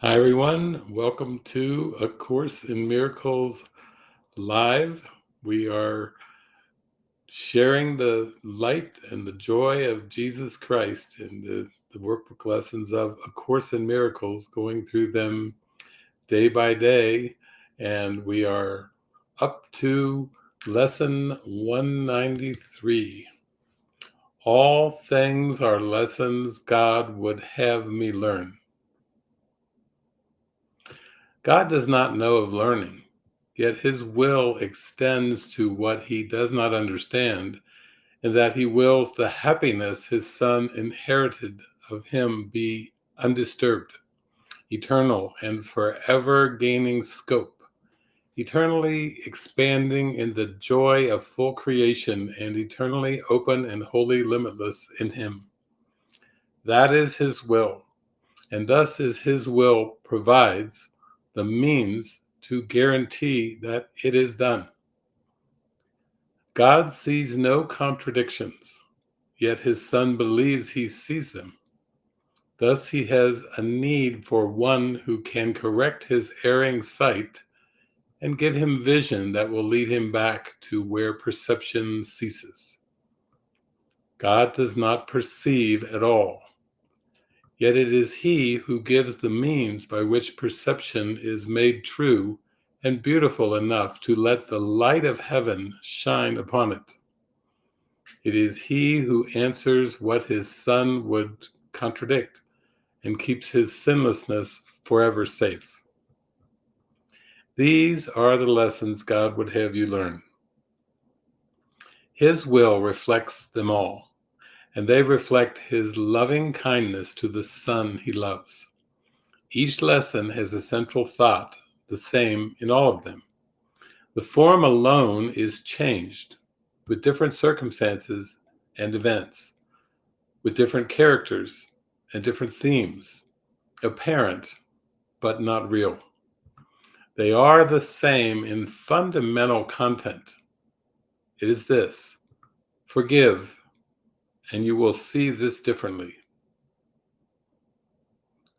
Hi, everyone. Welcome to A Course in Miracles Live. We are sharing the light and the joy of Jesus Christ in the workbook lessons of A Course in Miracles, going through them day by day. And we are up to lesson 193. All things are lessons God would have me learn. God does not know of learning, yet his will extends to what he does not understand, and that he wills the happiness his Son inherited of him be undisturbed, eternal, and forever gaining scope, eternally expanding in the joy of full creation, and eternally open and wholly limitless in him. That is his will, and thus is his will provides the means to guarantee that it is done. God sees no contradictions, yet his Son believes he sees them. Thus he has a need for one who can correct his erring sight and give him vision that will lead him back to where perception ceases. God does not perceive at all, yet it is he who gives the means by which perception is made true and beautiful enough to let the light of heaven shine upon it. It is he who answers what his Son would contradict and keeps his sinlessness forever safe. These are the lessons God would have you learn. His will reflects them all, and they reflect his loving kindness to the Son he loves. Each lesson has a central thought, the same in all of them. The form alone is changed with different circumstances and events, with different characters and different themes, apparent but not real. They are the same in fundamental content. It is this: forgive, and you will see this differently.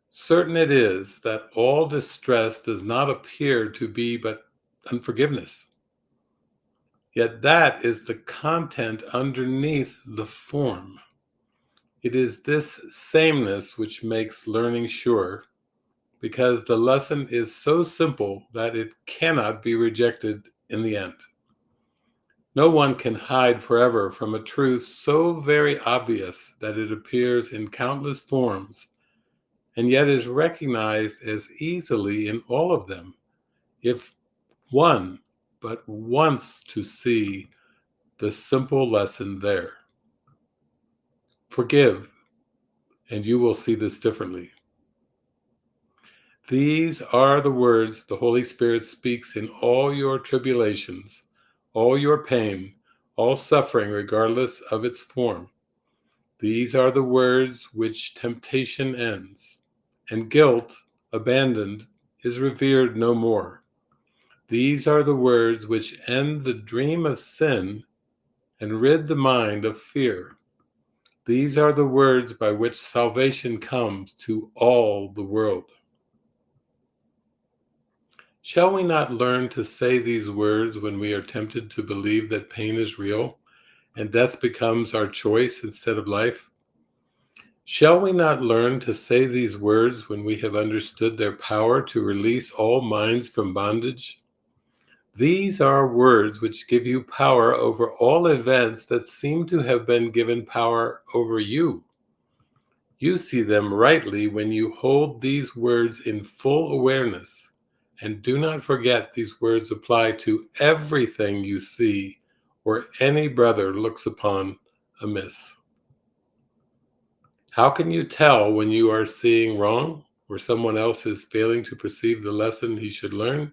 Certain it is that all distress does not appear to be but unforgiveness. Yet that is the content underneath the form. It is this sameness which makes learning sure, because the lesson is so simple that it cannot be rejected in the end. No one can hide forever from a truth so very obvious that it appears in countless forms, and yet is recognized as easily in all of them, if one but wants to see the simple lesson there. Forgive, and you will see this differently. These are the words the Holy Spirit speaks in all your tribulations, all your pain, all suffering, regardless of its form. These are the words which temptation ends, and guilt, abandoned, is revered no more. These are the words which end the dream of sin and rid the mind of fear. These are the words by which salvation comes to all the world. Shall we not learn to say these words when we are tempted to believe that pain is real and death becomes our choice instead of life? Shall we not learn to say these words when we have understood their power to release all minds from bondage? These are words which give you power over all events that seem to have been given power over you. You see them rightly when you hold these words in full awareness. And do not forget these words apply to everything you see or any brother looks upon amiss. How can you tell when you are seeing wrong or someone else is failing to perceive the lesson he should learn?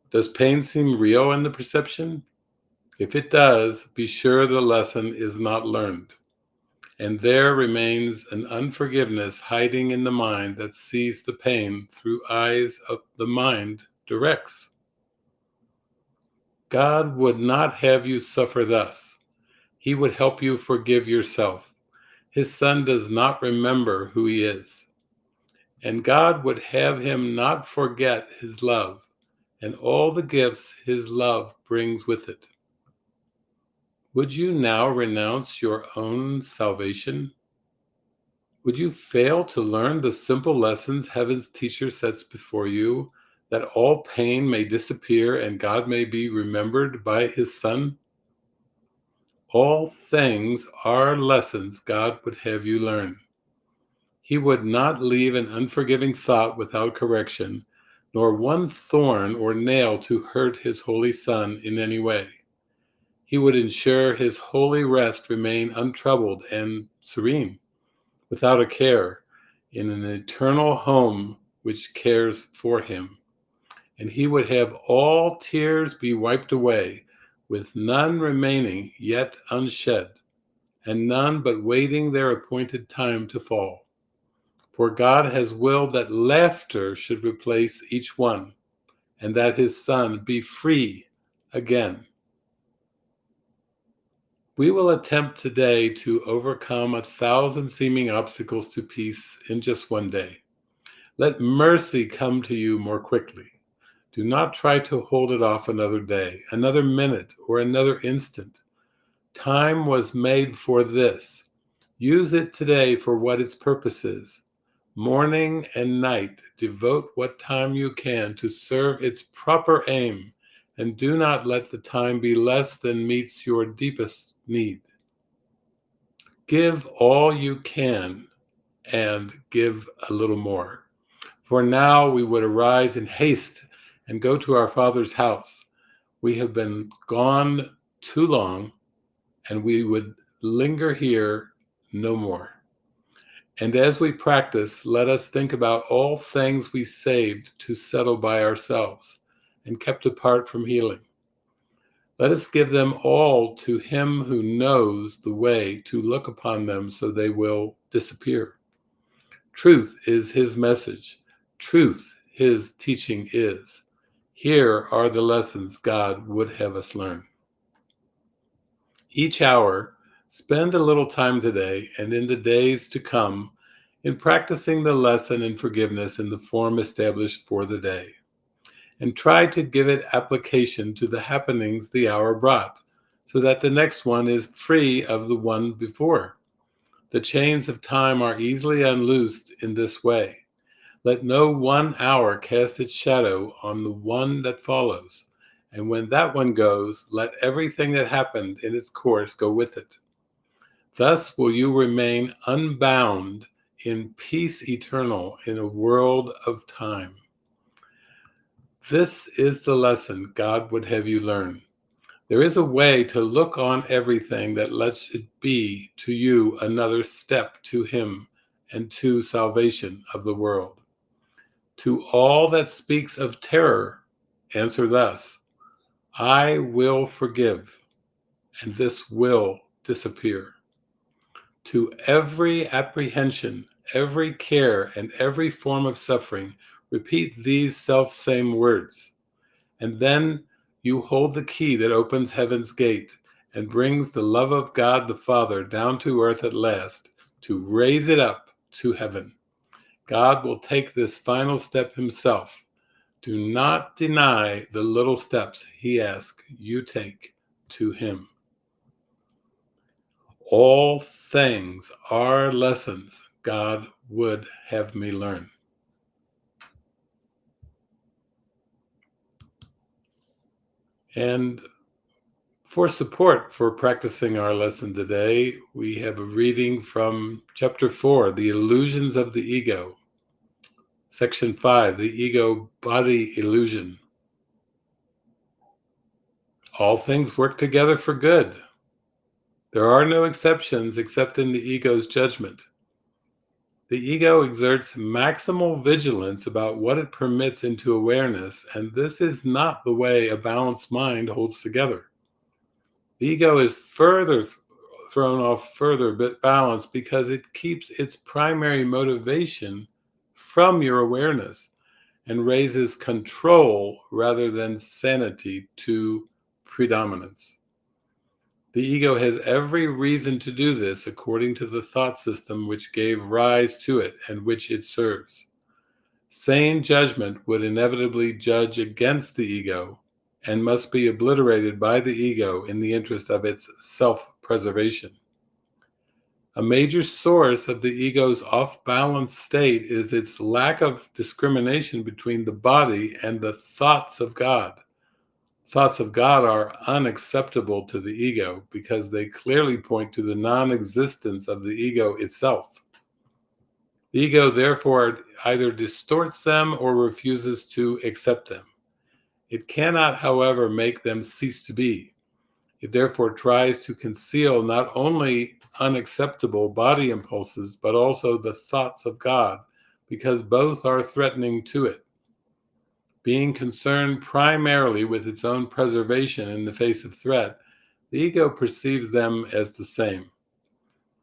Does pain seem real in the perception? If it does, be sure the lesson is not learned. And there remains an unforgiveness hiding in the mind that sees the pain through eyes of the mind directs. God would not have you suffer thus. He would help you forgive yourself. His Son does not remember who he is. and God would have him not forget his love and all the gifts his love brings with it. Would you now renounce your own salvation? Would you fail to learn the simple lessons heaven's teacher sets before you, that all pain may disappear and God may be remembered by his Son? All things are lessons God would have you learn. He would not leave an unforgiving thought without correction, nor one thorn or nail to hurt his holy Son in any way. He would ensure his holy rest remain untroubled and serene, without a care, in an eternal home which cares for him. And he would have all tears be wiped away, with none remaining yet unshed, and none but waiting their appointed time to fall. For God has willed that laughter should replace each one, and that his Son be free again. We will attempt today to overcome 1,000 seeming obstacles to peace in just one day. Let mercy come to you more quickly. Do not try to hold it off another day, another minute, or another instant. Time was made for this. Use it today for what its purpose is. Morning and night, devote what time you can to serve its proper aim, and do not let the time be less than meets your deepest need. Give all you can, and give a little more. For now we would arise in haste and go to our Father's house. We have been gone too long, and we would linger here no more. And as we practice, let us think about all things we saved to settle by ourselves and kept apart from healing. Let us give them all to him who knows the way to look upon them so they will disappear. Truth is his message. Truth his teaching is. Here are the lessons God would have us learn. Each hour, spend a little time today and in the days to come in practicing the lesson in forgiveness in the form established for the day. And try to give it application to the happenings the hour brought, so that the next one is free of the one before. The chains of time are easily unloosed in this way. Let no 1 hour cast its shadow on the one that follows. And when that one goes, let everything that happened in its course go with it. Thus will you remain unbound in peace eternal in a world of time. This is the lesson God would have you learn. There is a way to look on everything that lets it be to you another step to him and to salvation of the world. To all that speaks of terror, answer thus: I will forgive, and this will disappear. To every apprehension, every care, and every form of suffering, repeat these self-same words, and then you hold the key that opens heaven's gate and brings the love of God the Father down to earth at last to raise it up to heaven. God will take this final step himself. Do not deny the little steps he asks you take to him. All things are lessons God would have me learn. And for support for practicing our lesson today, we have a reading from Chapter 4, The Illusions of the Ego. Section 5, The Ego Body Illusion. All things work together for good. There are no exceptions except in the ego's judgment. The ego exerts maximal vigilance about what it permits into awareness, and this is not the way a balanced mind holds together. The ego is further thrown off further balance because it keeps its primary motivation from your awareness and raises control rather than sanity to predominance. The ego has every reason to do this according to the thought system which gave rise to it and which it serves. Sane judgment would inevitably judge against the ego and must be obliterated by the ego in the interest of its self-preservation. A major source of the ego's off-balance state is its lack of discrimination between the body and the thoughts of God. Thoughts of God are unacceptable to the ego because they clearly point to the non-existence of the ego itself. The ego therefore either distorts them or refuses to accept them. It cannot, however, make them cease to be. It therefore tries to conceal not only unacceptable body impulses, but also the thoughts of God, because both are threatening to it. Being concerned primarily with its own preservation in the face of threat, the ego perceives them as the same.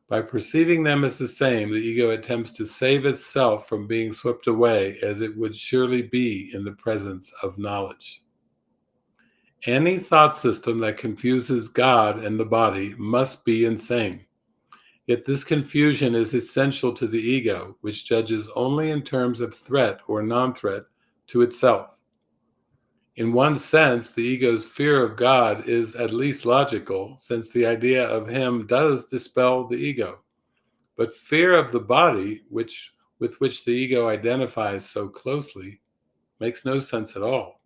By perceiving them as the same, the ego attempts to save itself from being swept away, as it would surely be in the presence of knowledge. Any thought system that confuses God and the body must be insane. Yet this confusion is essential to the ego, which judges only in terms of threat or non-threat to itself. In one sense, the ego's fear of God is at least logical, since the idea of him does dispel the ego. But fear of the body, with which the ego identifies so closely, makes no sense at all.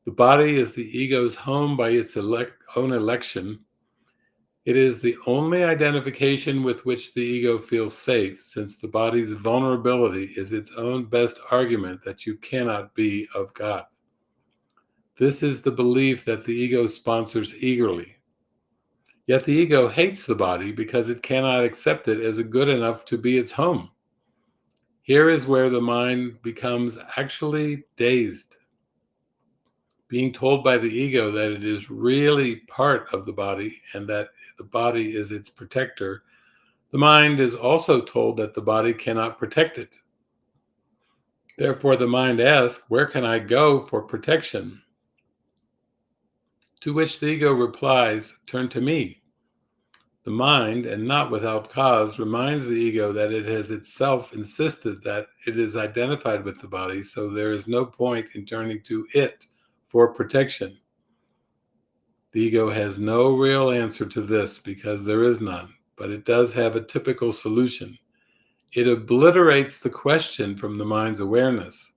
The body is the ego's home by its own election. It is the only identification with which the ego feels safe, since the body's vulnerability is its own best argument that you cannot be of God. This is the belief that the ego sponsors eagerly. Yet the ego hates the body because it cannot accept it as good enough to be its home. Here is where the mind becomes actually dazed. Being told by the ego that it is really part of the body and that the body is its protector, the mind is also told that the body cannot protect it. Therefore, the mind asks, "Where can I go for protection?" To which the ego replies, "Turn to me." The mind, and not without cause, reminds the ego that it has itself insisted that it is identified with the body, so there is no point in turning to it for protection. The ego has no real answer to this because there is none, but it does have a typical solution. It obliterates the question from the mind's awareness.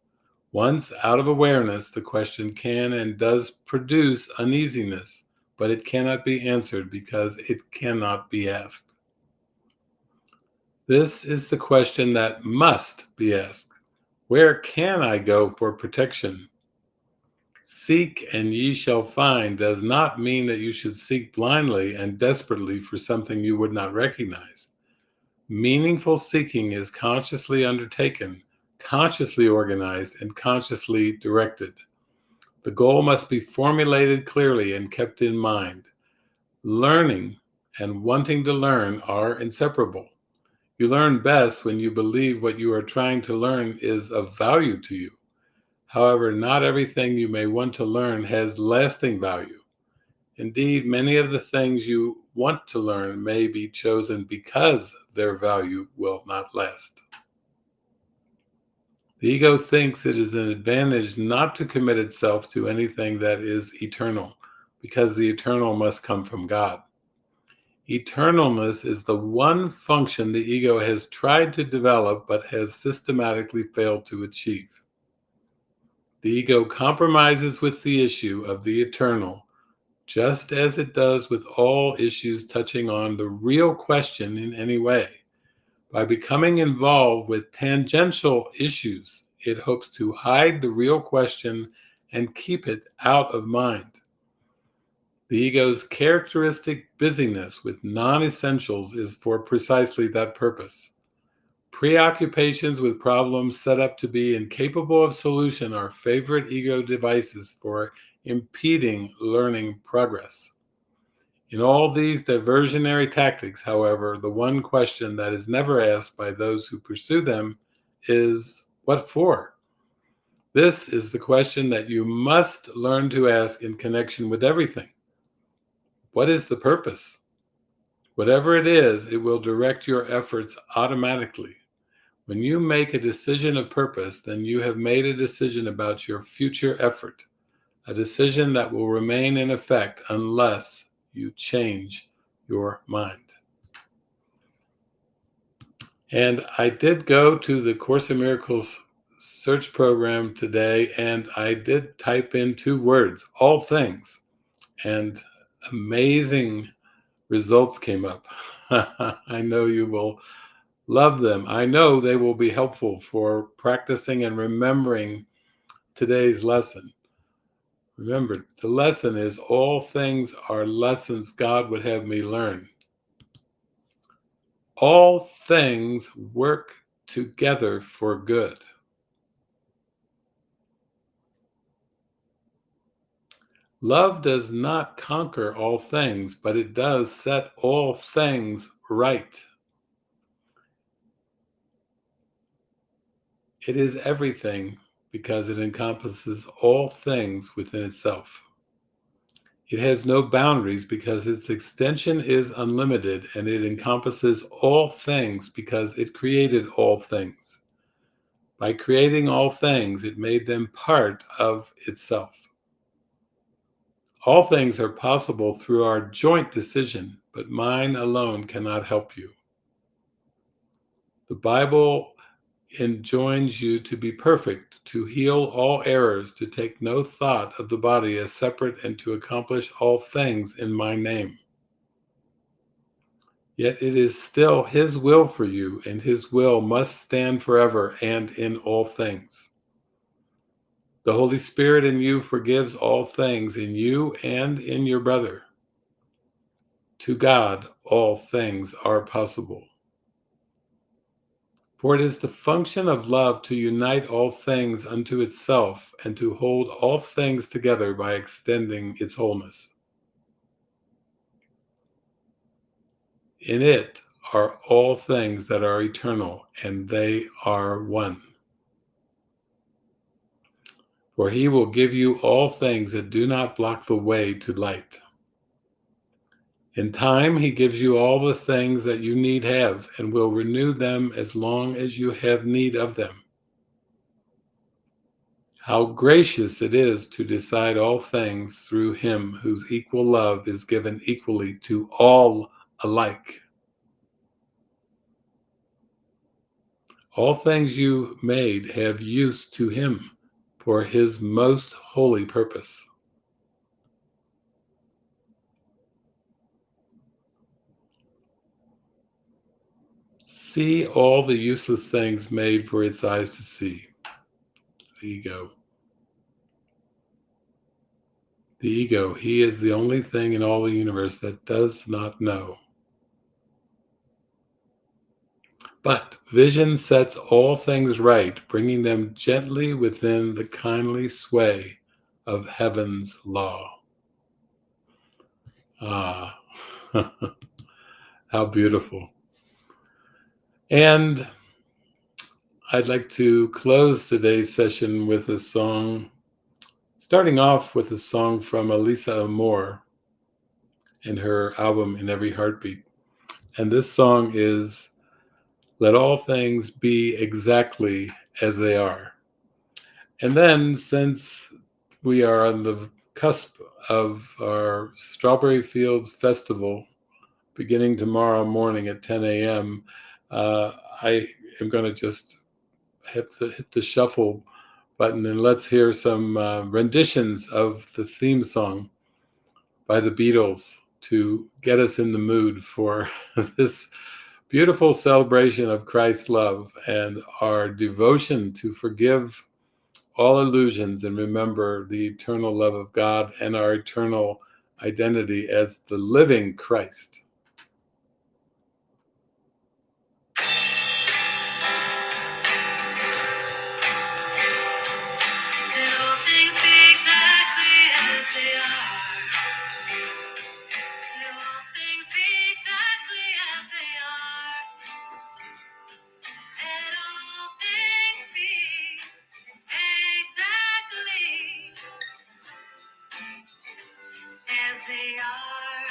Once out of awareness, the question can and does produce uneasiness, but it cannot be answered because it cannot be asked. This is the question that must be asked. Where can I go for protection? Seek and ye shall find does not mean that you should seek blindly and desperately for something you would not recognize. Meaningful seeking is consciously undertaken, consciously organized, and consciously directed. The goal must be formulated clearly and kept in mind. Learning and wanting to learn are inseparable. You learn best when you believe what you are trying to learn is of value to you. However, not everything you may want to learn has lasting value. Indeed, many of the things you want to learn may be chosen because their value will not last. The ego thinks it is an advantage not to commit itself to anything that is eternal, because the eternal must come from God. Eternalness is the one function the ego has tried to develop but has systematically failed to achieve. The ego compromises with the issue of the eternal, just as it does with all issues touching on the real question in any way. By becoming involved with tangential issues, it hopes to hide the real question and keep it out of mind. The ego's characteristic busyness with non-essentials is for precisely that purpose. Preoccupations with problems set up to be incapable of solution are favorite ego devices for impeding learning progress. In all these diversionary tactics, however, the one question that is never asked by those who pursue them is, what for? This is the question that you must learn to ask in connection with everything. What is the purpose? Whatever it is, it will direct your efforts automatically. When you make a decision of purpose, then you have made a decision about your future effort, a decision that will remain in effect unless you change your mind. And I did go to the Course in Miracles search program today, and I did type in 2 words, all things, and amazing results came up. I know you will love them. I know they will be helpful for practicing and remembering today's lesson. Remember, the lesson is all things are lessons God would have me learn. All things work together for good. Love does not conquer all things, but it does set all things right. It is everything because it encompasses all things within itself. It has no boundaries because its extension is unlimited, and it encompasses all things because it created all things. By creating all things, it made them part of itself. All things are possible through our joint decision, but mine alone cannot help you. The Bible enjoins you to be perfect, to heal all errors, to take no thought of the body as separate, and to accomplish all things in my name. Yet it is still His will for you, and His will must stand forever and in all things. The Holy Spirit in you forgives all things in you and in your brother. To God, all things are possible. For it is the function of love to unite all things unto itself and to hold all things together by extending its wholeness. In it are all things that are eternal, and they are one. For He will give you all things that do not block the way to light. In time, He gives you all the things that you need have, and will renew them as long as you have need of them. How gracious it is to decide all things through Him whose equal love is given equally to all alike. All things you made have use to Him for His most holy purpose. See all the useless things made for its eyes to see. The ego. The ego, he is the only thing in all the universe that does not know. But vision sets all things right, bringing them gently within the kindly sway of heaven's law. Ah, how beautiful. And I'd like to close today's session with a song, starting off with a song from Elisa Amor and her album In Every Heartbeat. And this song is Let All Things Be Exactly as They Are. And then, since we are on the cusp of our Strawberry Fields Festival, beginning tomorrow morning at 10 a.m., I am going to just hit the shuffle button, and let's hear some renditions of the theme song by the Beatles to get us in the mood for this beautiful celebration of Christ's love and our devotion to forgive all illusions and remember the eternal love of God and our eternal identity as the living Christ. Let all things be exactly as they are. Let all things be exactly as they are. Let all things be exactly as they are.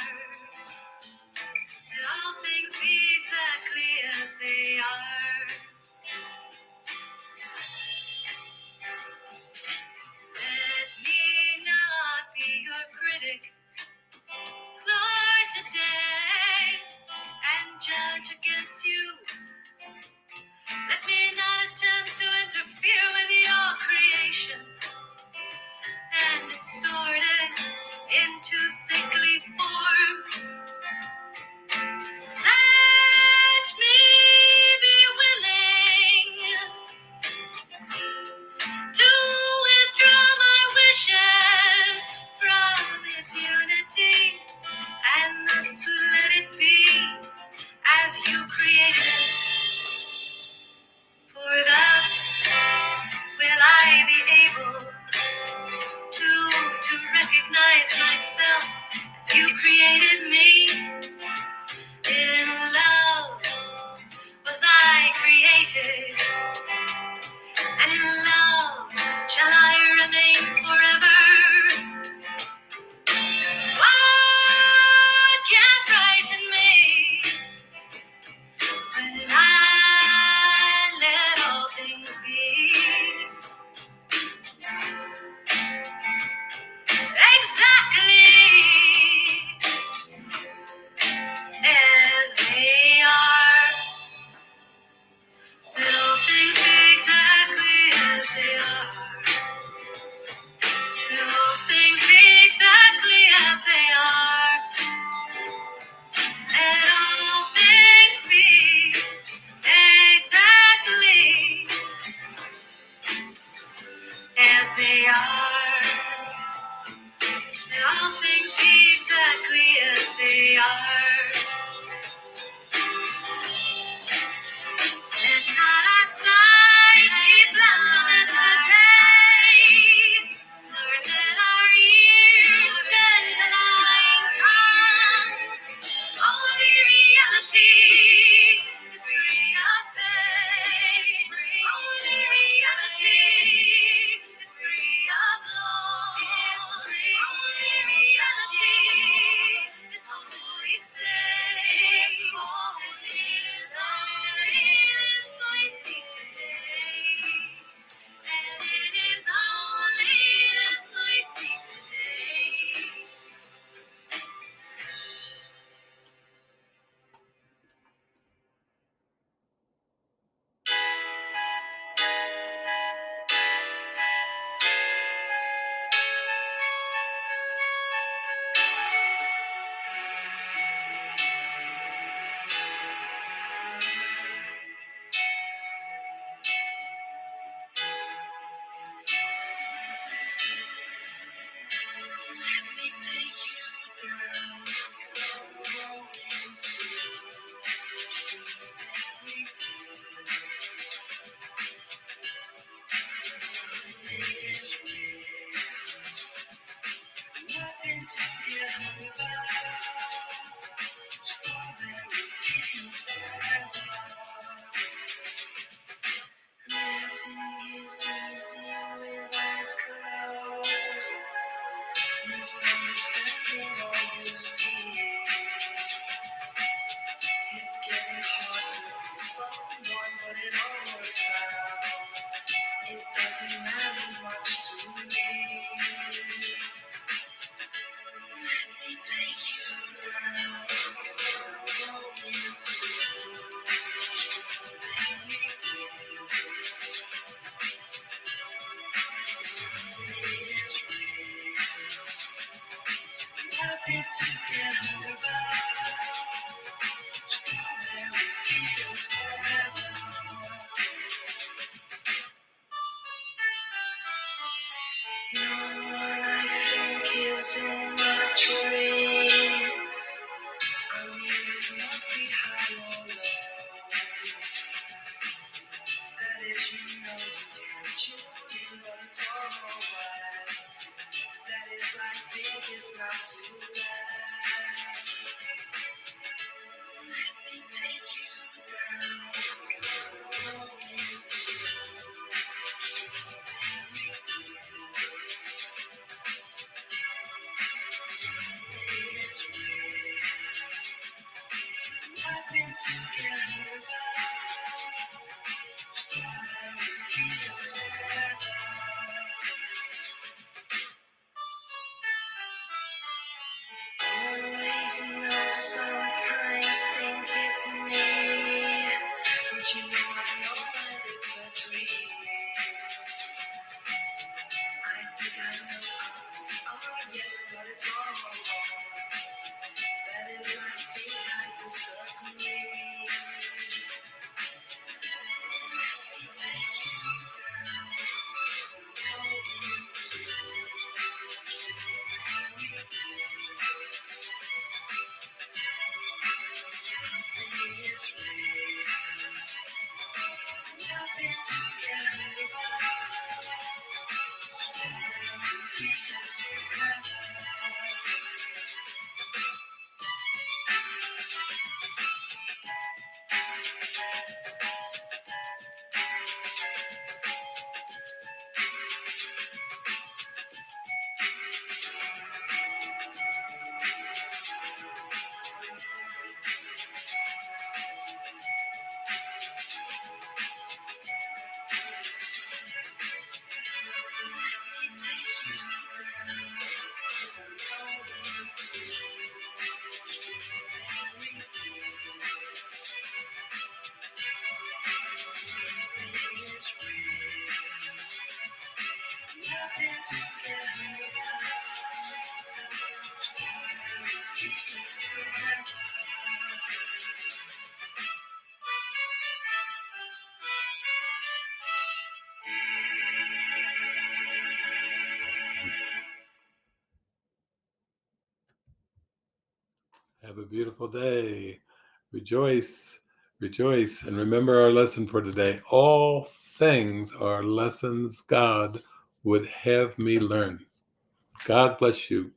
reality is free of pain. Only reality is free of loss. Only reality is wholly safe. Holy is so we seek today. And it is only this we seek today. Let me take you down. Nothing to get hung about. Strawberry fields forever. Living is easy with eyes closed. Misunderstanding all you see. It's getting hard to be someone, but it all works out. It doesn't matter much to me. Let me take you down. So rolling sweet. Nothing to get hung about. Strawberry fields forever. No one I think is in my dream. I mean, it must be high or low. That is, you know, you can choose, but it's alright. That is, I think it's not too bad. Let me take you down. 'Cause I'm going nothing to get hung about. Strawberry fields forever. Always know, sometimes think it's me, but you know I know that it's a dream. I think I know, oh yes, but it's all wrong. That is, I think I disagree. Let me take you down to rolling sweet. Nothing to get hung about. Because forever. Have a beautiful day. Rejoice, rejoice, and remember our lesson for today. All things are lessons God would have me learn. God bless you.